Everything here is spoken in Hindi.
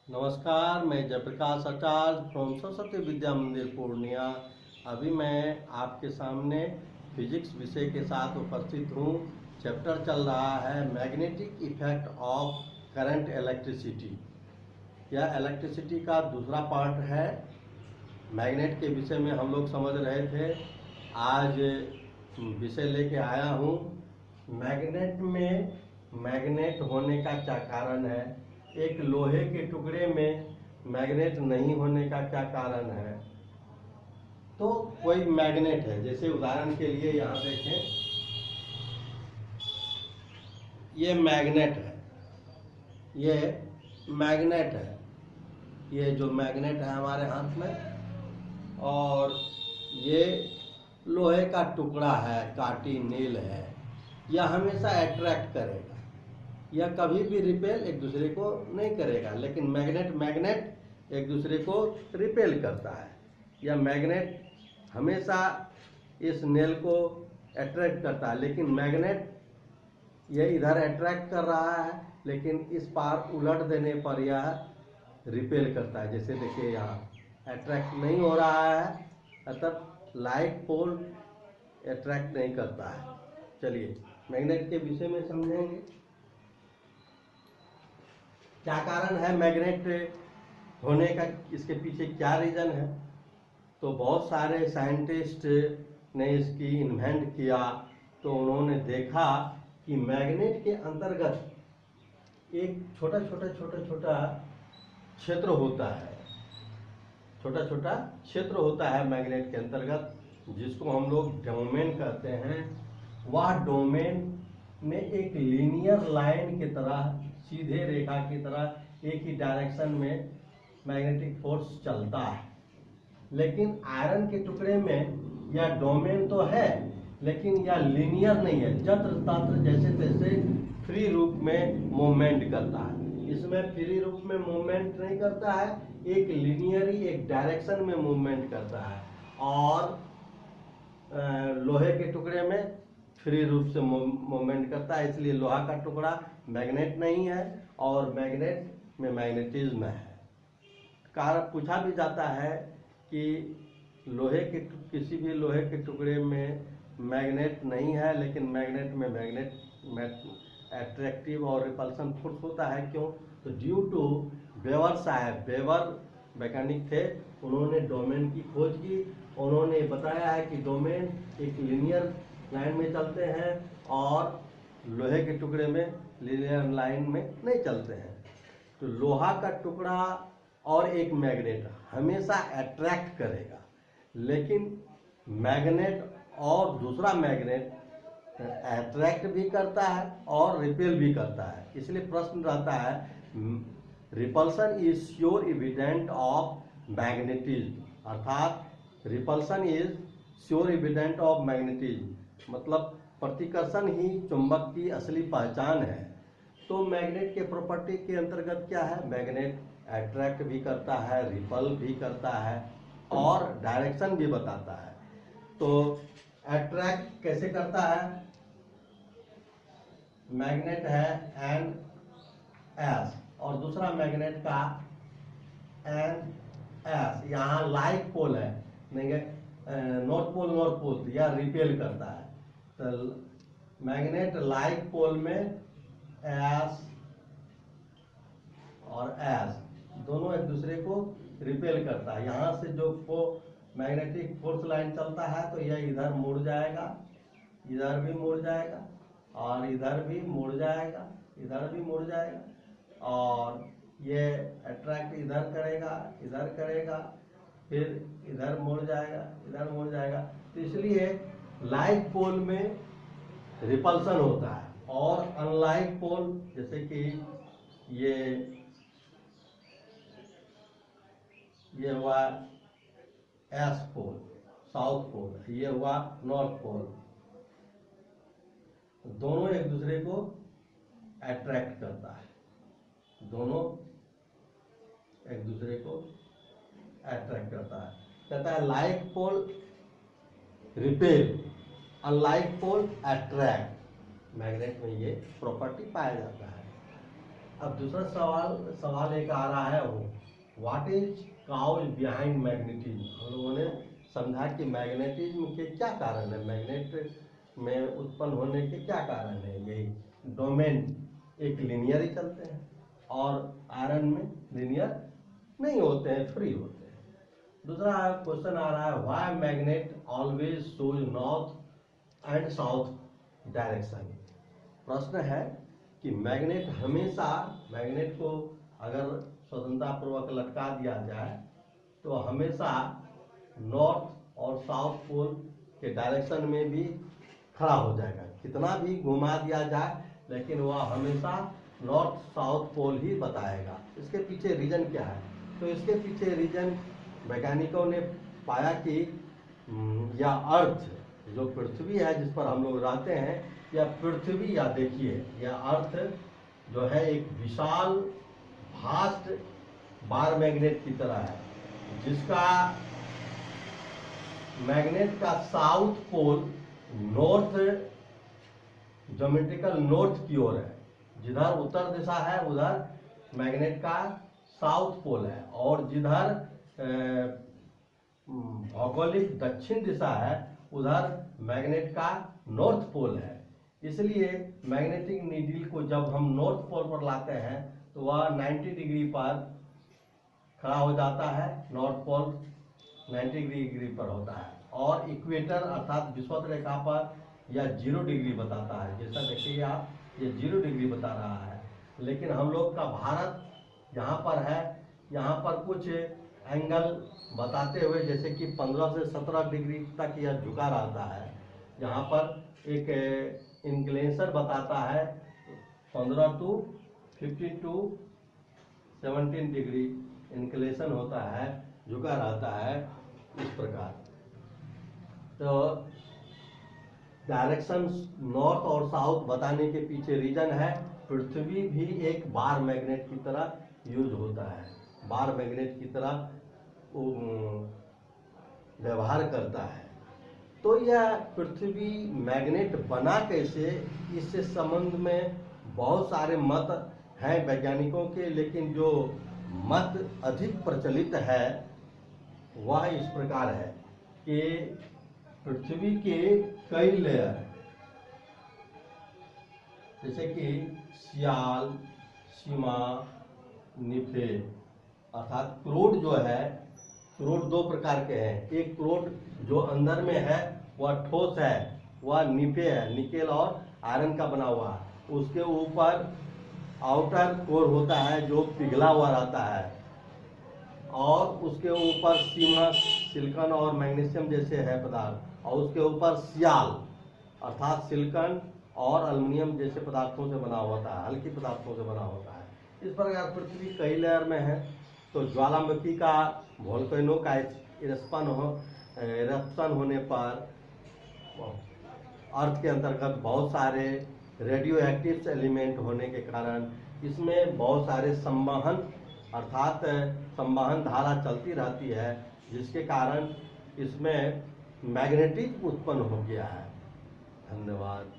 नमस्कार, मैं जयप्रकाश आचार्य फ्रॉम सरस्वती विद्या मंदिर पूर्णिया। अभी मैं आपके सामने फिजिक्स विषय के साथ उपस्थित हूँ। चैप्टर चल रहा है magnetic effect of current electricity. यह इलेक्ट्रिसिटी का दूसरा पार्ट है। मैग्नेट के विषय में हम लोग समझ रहे थे। आज विषय लेके आया हूँ मैग्नेट में मैग्नेट होने का क्या कारण है, एक लोहे के टुकड़े में मैग्नेट नहीं होने का क्या कारण है। तो कोई मैग्नेट है, जैसे उदाहरण के लिए यहाँ देखें, ये मैग्नेट है, ये मैग्नेट है, ये जो मैग्नेट है हमारे हाथ में, और ये लोहे का टुकड़ा है, काटी नील है। यह हमेशा अट्रैक्ट करेगा, यह कभी भी रिपेल एक दूसरे को नहीं करेगा। लेकिन मैग्नेट एक दूसरे को रिपेल करता है। यह मैग्नेट हमेशा इस नेल को अट्रैक्ट करता है, लेकिन मैग्नेट यह इधर अट्रैक्ट कर रहा है, लेकिन इस पार उलट देने पर यह रिपेल करता है। जैसे देखिए यहाँ अट्रैक्ट नहीं हो रहा है, अतः लाइट पोल अट्रैक्ट नहीं करता है। चलिए मैग्नेट के विषय में समझेंगे क्या कारण है मैग्नेट होने का, इसके पीछे क्या रीजन है। तो बहुत सारे साइंटिस्ट ने इसकी इन्वेंट किया, तो उन्होंने देखा कि मैग्नेट के अंतर्गत एक छोटा छोटा क्षेत्र होता है, छोटा छोटा क्षेत्र होता है मैग्नेट के अंतर्गत, जिसको हम लोग डोमेन कहते हैं। वह डोमेन में एक लीनियर लाइन की तरह, सीधे रेखा की तरह एक ही डायरेक्शन में मैग्नेटिक फोर्स चलता है। लेकिन आयरन के टुकड़े में यह डोमेन तो है, लेकिन यह लीनियर नहीं है, जत्र तत्र जैसे तैसे फ्री रूप में मूवमेंट करता है। इसमें फ्री रूप में मूवमेंट नहीं करता है, एक लीनियरी एक डायरेक्शन में मूवमेंट करता है। और लोहे के टुकड़े में फ्री रूप से मूवमेंट करता है, इसलिए लोहा का टुकड़ा मैग्नेट नहीं है और मैग्नेट में मैग्नेटिज्म है। कारण पूछा भी जाता है कि किसी भी लोहे के टुकड़े में मैग्नेट नहीं है, लेकिन मैग्नेट में मैग्नेट अट्रैक्टिव और रिपल्सन फोर्स होता है। क्यों? तो ड्यू टू वेबर साहब, वेबर मैकेनिक थे, उन्होंने डोमेन की खोज की। उन्होंने बताया है कि डोमेन एक लीनियर लाइन में चलते हैं और लोहे के टुकड़े में लीनियर लाइन में नहीं चलते हैं। तो लोहा का टुकड़ा और एक मैग्नेट हमेशा अट्रैक्ट करेगा, लेकिन मैग्नेट और दूसरा मैग्नेट अट्रैक्ट भी करता है और रिपेल भी करता है। इसलिए प्रश्न रहता है, repulsion is sure evident of magnetism, अर्थात repulsion is sure evident of magnetism, मतलब प्रतिकर्षण ही चुंबक की असली पहचान है। तो मैग्नेट के प्रॉपर्टी के अंतर्गत क्या है, मैग्नेट अट्रैक्ट भी करता है, रिपल भी करता है और डायरेक्शन भी बताता है। तो अट्रैक्ट कैसे करता है, मैग्नेट है एन एस और दूसरा मैग्नेट का एन एस, यहाँ लाइक पोल है, नॉर्थ पोल तो यह रिपेल करता है। तो मैग्नेट लाइक पोल में एस और एस दोनों एक दूसरे को रिपेल करता है। यहाँ से जो मैग्नेटिक फोर्स लाइन चलता है, तो यह इधर मुड़ जाएगा, इधर भी मुड़ जाएगा और इधर भी मुड़ जाएगा, इधर भी मुड़ जाएगा, और ये अट्रैक्ट इधर करेगा, इधर करेगा, फिर इधर मुड़ जाएगा, इधर मुड़ जाएगा। तो इसलिए लाइक पोल में रिपल्सन होता है और अनलाइक पोल, जैसे कि ये हुआ एस पोल, साउथ पोल, ये हुआ नॉर्थ पोल, दोनों एक दूसरे को अट्रैक्ट करता है, दोनों एक दूसरे को अट्रैक्ट करता है। कहता है like pole repel, unlike pole attract. Magnet में ये प्रॉपर्टी पाया जाता है। अब दूसरा सवाल एक आ रहा है, वो what is cause behind magnetism. हम लोगों ने समझा कि मैग्नेटिज्म के क्या कारण है, मैग्नेट में उत्पन्न होने के क्या कारण है। यही डोमेन एक लीनियर ही चलते हैं और आयरन में लीनियर नहीं होते हैं, फ्री होते हैं। दूसरा क्वेश्चन आ रहा है, why magnet always shows north and south direction. प्रश्न है कि मैग्नेट को अगर स्वतंत्रता पूर्वक लटका दिया जाए तो हमेशा नॉर्थ और साउथ पोल के डायरेक्शन में भी खड़ा हो जाएगा। कितना भी घुमा दिया जाए लेकिन वह हमेशा नॉर्थ साउथ पोल ही बताएगा। इसके पीछे रीजन क्या है? तो इसके पीछे रीजन वैज्ञानिकों ने पाया कि यह अर्थ जो पृथ्वी है जिस पर हम लोग रहते हैं, यह पृथ्वी, या देखिए यह अर्थ जो है एक विशाल भास्ट बार मैग्नेट की तरह है, जिसका मैग्नेट का south pole north, geometrical north की ओर है। जिधर उत्तर दिशा है उधर मैग्नेट का साउथ पोल है, और जिधर भौगोलिक दक्षिण दिशा है उधर मैग्नेट का नॉर्थ पोल है। इसलिए मैग्नेटिक नीडल को जब हम नॉर्थ पोल पर लाते हैं तो वह 90 डिग्री पर खड़ा हो जाता है, नॉर्थ पोल 90 डिग्री पर होता है, और इक्वेटर अर्थात विषुवत रेखा पर यह 0 डिग्री बताता है। जैसा देखिए आप, ये 0 डिग्री बता रहा है। लेकिन हम लोग का भारत यहाँ पर है, यहाँ पर कुछ एंगल बताते हुए जैसे कि 15 से 17 डिग्री तक यह झुका रहता है। यहाँ पर एक इंक्लिनेशन बताता है 15 टू 15 टू 17 डिग्री इंक्लिनेशन होता है, झुका रहता है इस प्रकार। तो डायरेक्शन नॉर्थ और साउथ बताने के पीछे रीजन है पृथ्वी भी एक बार मैग्नेट की तरह यूज होता है, बार मैग्नेट की तरह व्यवहार करता है। तो यह पृथ्वी मैग्नेट बना कैसे, इससे संबंध में बहुत सारे मत हैं वैज्ञानिकों के, लेकिन जो मत अधिक प्रचलित है वह इस प्रकार है कि पृथ्वी के कई लेयर, जैसे कि सियाल, सीमा, निफे, अर्थात क्रोड जो है, क्रोड दो प्रकार के हैं। एक क्रोड जो अंदर में है वह ठोस है, वह निफे है, निकेल और आयरन का बना हुआ है। उसके ऊपर आउटर कोर होता है जो पिघला हुआ रहता है, और उसके ऊपर सीमा, सिलिकॉन और मैग्नीशियम जैसे है पदार्थ, और उसके ऊपर सियाल अर्थात सिलिकॉन और एल्युमिनियम जैसे पदार्थों से बना होता है, हल्की पदार्थों से बना होता है। इस प्रकार पृथ्वी कई लेयर में है। तो ज्वालामुखी का, वोल्केनो का इरप्शन होने पर अर्थ के अंतर्गत बहुत सारे रेडियो एक्टिव एलिमेंट होने के कारण इसमें बहुत सारे संवहन अर्थात संवहन धारा चलती रहती है, जिसके कारण इसमें मैग्नेटिज्म उत्पन्न हो गया है। धन्यवाद।